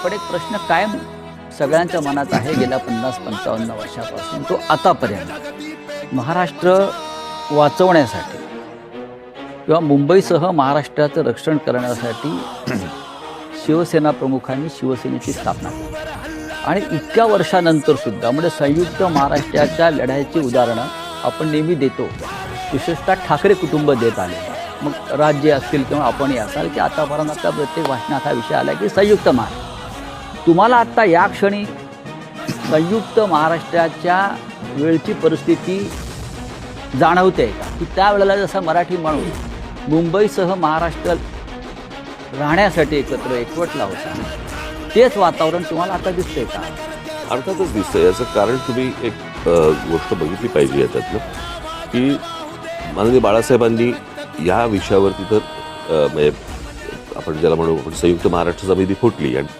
पण एक प्रश्न कायम सगळ्यांच्या मनात आहे गेल्या 50-55 वर्षापासून, तो आतापर्यंत महाराष्ट्र वाचवण्यासाठी किंवा मुंबईसह महाराष्ट्राचं रक्षण करण्यासाठी शिवसेना प्रमुखांनी शिवसेनेची स्थापना केली आणि इतक्या वर्षानंतर सुद्धा म्हणजे संयुक्त महाराष्ट्राच्या लढ्याची उदाहरणं आपण नेहमी देतो, विशेषतः ठाकरे कुटुंब देत आले. मग राज्य असतील किंवा आपणही असाल की आतापर्यंत आपल्या प्रत्येक भाषणात हा विषय आला की संयुक्त महाराष्ट्र. तुम्हाला आत्ता या क्षणी संयुक्त महाराष्ट्राच्या वेळची परिस्थिती जाणवते का, की त्यावेळेला जसं मराठी म्हणून मुंबईसह महाराष्ट्र राहण्यासाठी एकवटला होता, तेच वातावरण तुम्हाला आता दिसतंय का? अर्थातच दिसतंय. याचं कारण तुम्ही एक गोष्ट बघितली पाहिजे याच्यातलं, की माननीय बाळासाहेबांनी या विषयावरती तर म्हणजे आपण ज्याला म्हणू, संयुक्त महाराष्ट्र समिती फुटली आणि